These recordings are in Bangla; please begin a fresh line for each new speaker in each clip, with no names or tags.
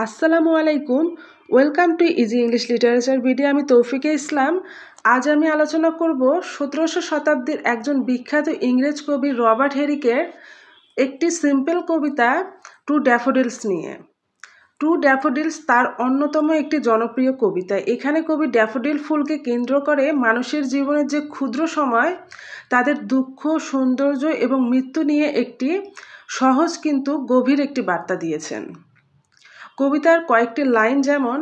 আসসালামু আলাইকুম। Welcome to easy English literature video. আমি তৌফিকে ইসলাম। আজ আমি আলোচনা করব 1700 শতাব্দীর একজন বিখ্যাত ইংরেজ কবি রবার্ট হেরিকের একটি সিম্পল কবিতা টু ড্যাফোডিলস নিয়ে। টু ড্যাফোডিলস তার অন্যতম একটি জনপ্রিয় কবিতা। এখানে কবি ড্যাফোডিল ফুলকে কেন্দ্র করে মানুষের জীবনের যে ক্ষুদ্র সময়, তাদের দুঃখ, সৌন্দর্য এবং মৃত্যু নিয়ে একটি সহজ কিন্তু গভীর একটি বার্তা দিয়েছেন। কবিতার কয়েকটি লাইন যেমন,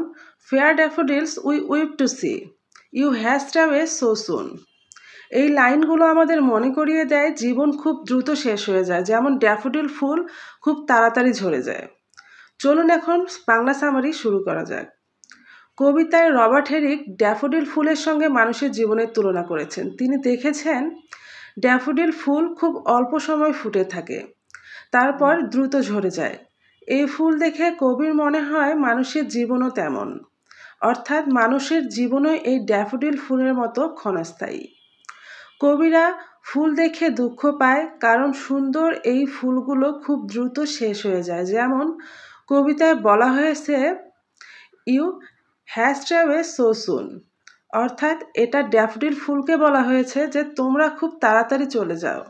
fair daffodils we weep to see, you haste away so soon. এই লাইনগুলো আমাদের মনে করিয়ে দেয় জীবন খুব দ্রুত শেষ হয়ে যায়, যেমন ড্যাফোডিল ফুল খুব তাড়াতাড়ি ঝরে যায়। চলুন এখন বাংলা সামারি শুরু করা যাক। কবিতায় রবার্ট হেরিক ড্যাফোডিল ফুলের সঙ্গে মানুষের জীবনের তুলনা করেছেন। তিনি দেখেছেন ড্যাফোডিল ফুল খুব অল্প সময় ফুটে থাকে, তারপর দ্রুত ঝরে যায়। এই ফুল দেখে কবির মনে হয় মানুষের জীবনও তেমন, অর্থাৎ মানুষের জীবনও এই ড্যাফোডিল ফুলের মতো ক্ষণস্থায়ী। কবিরা ফুল দেখে দুঃখ পায়, কারণ সুন্দর এই ফুলগুলো খুব দ্রুত শেষ হয়ে যায়। যেমন কবিতায় বলা হয়েছে, ইউ হ্যাস্ট অ্যাওয়ে সো সুন, অর্থাৎ এটা ড্যাফোডিল ফুলকে বলা হয়েছে যে তোমরা খুব তাড়াতাড়ি চলে যাও।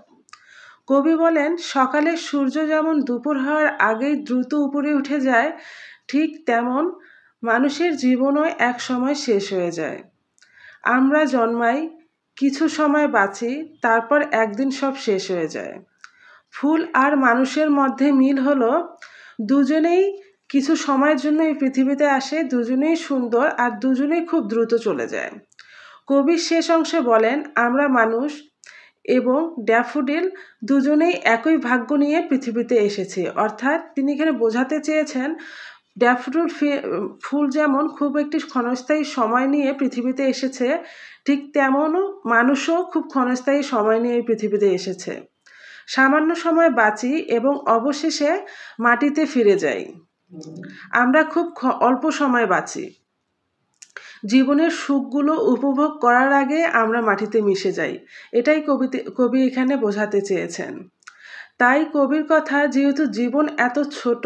কবি বলেন, সকালের সূর্য যেমন দুপুর হওয়ার আগেই দ্রুত উপরে উঠে যায়, ঠিক তেমন মানুষের জীবনও এক সময় শেষ হয়ে যায়। আমরা জন্মাই, কিছু সময় বাঁচি, তারপর একদিন সব শেষ হয়ে যায়। ফুল আর মানুষের মধ্যে মিল হলো দুজনেই কিছু সময়ের জন্য এই পৃথিবীতে আসে, দুজনেই সুন্দর আর দুজনেই খুব দ্রুত চলে যায়। কবি শেষ অংশে বলেন, আমরা মানুষ এবং ড্যাফোডিল দুজনেই একই ভাগ্য নিয়ে পৃথিবীতে এসেছে। অর্থাৎ তিনি এখানে বোঝাতে চেয়েছেন ড্যাফোডিল ফুল যেমন খুব একটি ক্ষণস্থায়ী সময় নিয়ে পৃথিবীতে এসেছে, ঠিক তেমনও মানুষও খুব ক্ষণস্থায়ী সময় নিয়ে এই পৃথিবীতে এসেছে। সামান্য সময় বাঁচি এবং অবশেষে মাটিতে ফিরে যাই। আমরা খুব অল্প সময় বাঁচি। জীবনের সুখগুলো উপভোগ করার আগে আমরা মাটিতে মিশে যাই। এটাই কবি এখানে বোঝাতে চেয়েছেন। তাই কবির কথা, যেহেতু জীবন এত ছোট,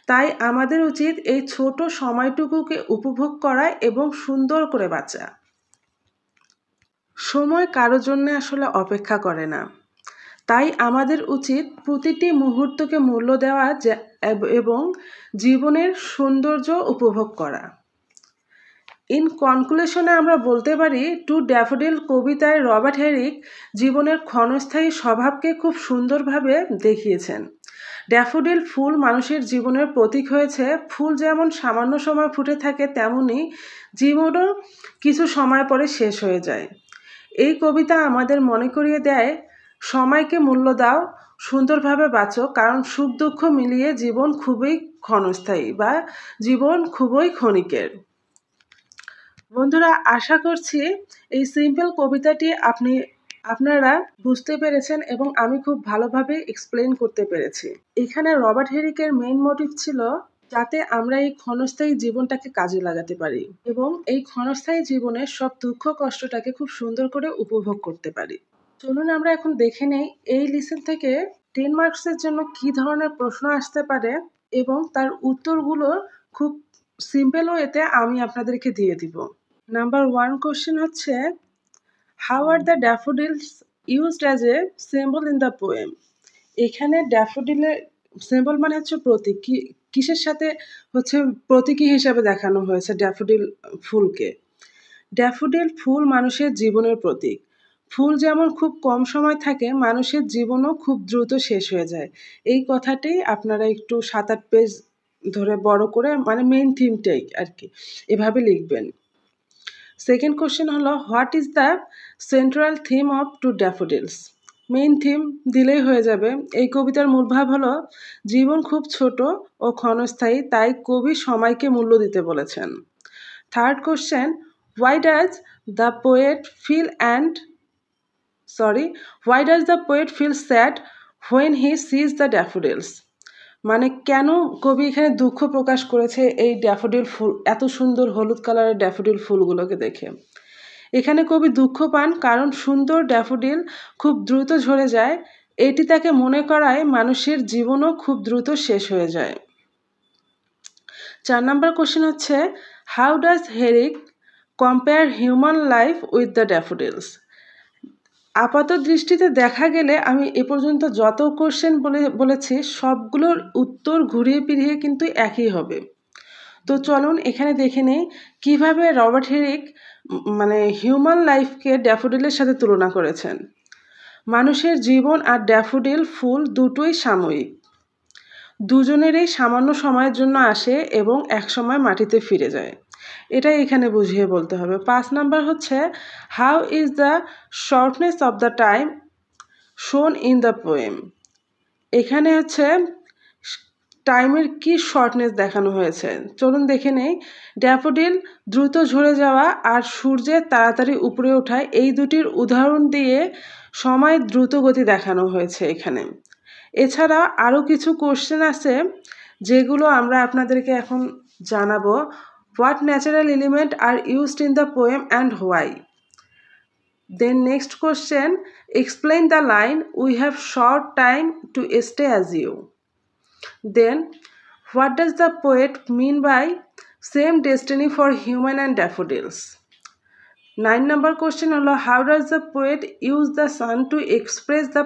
তাই আমাদের উচিত এই ছোট সময়টুকুকে উপভোগ করা এবং সুন্দর করে বাঁচা। সময় কারোর জন্য আসলে অপেক্ষা করে না, তাই আমাদের উচিত প্রতিটি মুহূর্তকে মূল্য দেওয়া এবং জীবনের সৌন্দর্য উপভোগ করা। ইন কনক্লুশনে আমরা বলতে পারি, টু ড্যাফোডিল কবিতায় রবার্ট হেরিক জীবনের ক্ষণস্থায়ী স্বভাবকে খুব সুন্দরভাবে দেখিয়েছেন। ড্যাফোডিল ফুল মানুষের জীবনের প্রতীক হয়েছে। ফুল যেমন সামান্য সময় ফুটে থাকে, তেমনি জীবনও কিছু সময় পরে শেষ হয়ে যায়। এই কবিতা আমাদের মনে করিয়ে দেয়, সময়কে মূল্য দাও, সুন্দরভাবে বাঁচো, কারণ সুখ দুঃখ মিলিয়ে জীবন খুবই ক্ষণস্থায়ী বা জীবন খুবই ক্ষণিকের। বন্ধুরা, আশা করছি এই সিম্পল কবিতাটি আপনারা বুঝতে পেরেছেন এবং আমি খুব ভালোভাবে এক্সপ্লেন করতে পেরেছি। এখানে রবার্ট হেরিকের মেইন মোটিভ ছিল যাতে আমরা এই ক্ষণস্থায়ী জীবনটাকে কাজে লাগাতে পারি এবং এই ক্ষণস্থায়ী জীবনের সব দুঃখ কষ্টটাকে খুব সুন্দর করে উপভোগ করতে পারি। চলুন আমরা এখন দেখে নেই এই লিসন থেকে 10 মার্কসের জন্য কি ধরনের প্রশ্ন আসতে পারে এবং তার উত্তরগুলো খুব সিম্পল ওয়েতে আমি আপনাদেরকে দিয়ে দিব। নাম্বার 1 কোশ্চেন হচ্ছে, how are the daffodils used as a symbol in the poem? এখানে ড্যাফোডিলের সিম্বল মানে হচ্ছে প্রতীক, কিসের সাথে হচ্ছে প্রতীকী হিসাবে দেখানো হয়েছে ড্যাফোডিল ফুলকে। ড্যাফোডিল ফুল মানুষের জীবনের প্রতীক। ফুল যেমন খুব কম সময় থাকে, মানুষের জীবনও খুব দ্রুত শেষ হয়ে যায়। এই কথাটি আপনারা একটু 7-8 পেজ ধরে বড় করে, মানে মেইন থিমটাই আর কি, এভাবে লিখবেন। সেকেন্ড কোশ্চেন হলো, what is the central theme of to daffodils? Main theme দিলেই হয়ে যাবে। এই কবিতার মূল ভাব হলো জীবন খুব ছোট ও ক্ষণস্থায়ী, তাই কবি সময়কে মূল্য দিতে বলেছেন। Third question, why does the poet feel sad when he sees the daffodils? মানে কেন কবি এখানে দুঃখ প্রকাশ করেছে এই ড্যাফোডিল ফুল, এত সুন্দর হলুদ কালারের ড্যাফোডিল ফুলগুলোকে দেখে? এখানে কবি দুঃখ পান কারণ সুন্দর ড্যাফোডিল খুব দ্রুত ঝরে যায়। এটি তাকে মনে করায় মানুষের জীবনও খুব দ্রুত শেষ হয়ে যায়। 4 নম্বর কোশ্চেন হচ্ছে how does Herick compare human life with the daffodils. আপাত দৃষ্টিতে দেখা গেলে আমি এ পর্যন্ত যত কোশ্চেন বলেছি সবগুলোর উত্তর ঘুরিয়ে ফিরিয়ে কিন্তু একই হবে। তো চলুন এখানে দেখে নেই কীভাবে রবার্ট হেরিক হিউম্যান লাইফকে ড্যাফোডিলের সাথে তুলনা করেছেন। মানুষের জীবন আর ড্যাফোডিল ফুল দুটোই সাময়িক, দুজনেরই সামান্য সময়ের জন্য আসে এবং একসময় মাটিতে ফিরে যায়, এটাই এখানে বুঝিয়ে বলতে হবে। 5 নাম্বার হচ্ছে how is the shortness of the time শোন ইন দ্য পোয়েম। এখানে হচ্ছে টাইমের কি শর্টনেস দেখানো হয়েছে, চলুন দেখে নেই। ড্যাফোডিল দ্রুত ঝরে যাওয়া আর সূর্যের তাড়াতাড়ি উপরে ওঠায়, এই দুটির উদাহরণ দিয়ে সময় দ্রুত গতি দেখানো হয়েছে এখানে। এছাড়া আরও কিছু কোশ্চেন আছে যেগুলো আমরা আপনাদেরকে এখন জানাবো। What natural element are used in the poem and why. Then next question explain the line we have short time to stay as you. Then, what does the poet mean by same destiny for human and daffodils? 9 number question হলো how does the poet use the sun to express the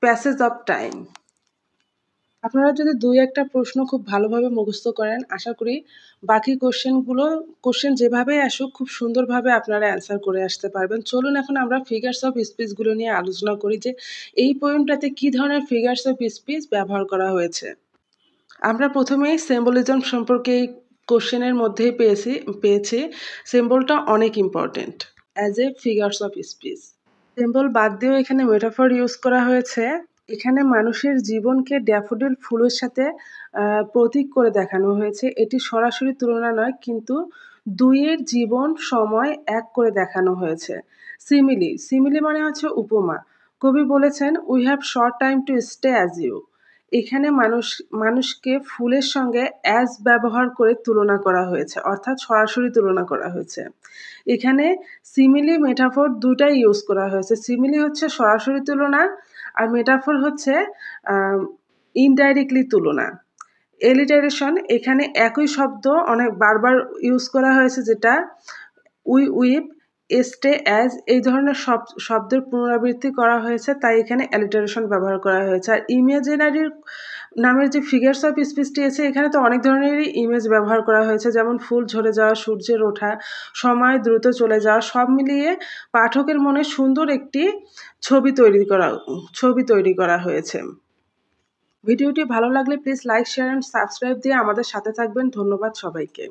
passage of time? আপনারা যদি 2-1টা প্রশ্ন খুব ভালোভাবে মুখস্থ করেন, আশা করি বাকি কোশ্চেন যেভাবে আসুক খুব সুন্দরভাবে আপনারা অ্যান্সার করে আসতে পারবেন। চলুন এখন আমরা ফিগার্স অফ স্পিচগুলো নিয়ে আলোচনা করি যে এই পোয়েমটাতে কী ধরনের ফিগার্স অফ স্পিচ ব্যবহার করা হয়েছে। আমরা প্রথমেই সিম্বলিজম সম্পর্কে এই কোশ্চেনের মধ্যেই পেয়েছি সিম্বলটা অনেক important as a figures of speech. Symbol বাদ দিয়েও এখানে মেটাফর ইউজ করা হয়েছে। এখানে মানুষের জীবনকে ড্যাফোডিল ফুলের সাথে প্রতীক করে দেখানো হয়েছে। এটি সরাসরি তুলনা নয়, কিন্তু দুইয়ের জীবন সময় এক করে দেখানো হয়েছে। সিমিলি মানে হচ্ছে উপমা। কবি বলেছেন we have short time to stay as you. এখানে মানুষকে ফুলের সঙ্গে অ্যাজ ব্যবহার করে তুলনা করা হয়েছে, অর্থাৎ সরাসরি তুলনা করা হয়েছে। এখানে সিমিলি মেটাফর দুটাই ইউজ করা হয়েছে। সিমিলি হচ্ছে সরাসরি তুলনা আর মেটাফর হচ্ছে ইনডাইরেক্টলি তুলনা। এলিটারেশন, এখানে একই শব্দ অনেক বারবার ইউজ করা হয়েছে, যেটা উইপ, স্টে, অ্যাজ এই ধরনের শব্দের পুনরাবৃত্তি করা হয়েছে, তাই এখানে অ্যালিটারেশন ব্যবহার করা হয়েছে। আর ইমেজিনারি নামের যে ফিগার্স অফ স্পিচটি আছে, এখানে তো অনেক ধরনেরই ইমেজ ব্যবহার করা হয়েছে, যেমন ফুল ঝরে যাওয়া, সূর্যের ওঠা, সময় দ্রুত চলে যাওয়া, সব মিলিয়ে পাঠকের মনে সুন্দর একটি ছবি তৈরি করা হয়েছে। ভিডিওটি ভালো লাগলে please like, share and subscribe দিয়ে আমাদের সাথে থাকবেন। ধন্যবাদ সবাইকে।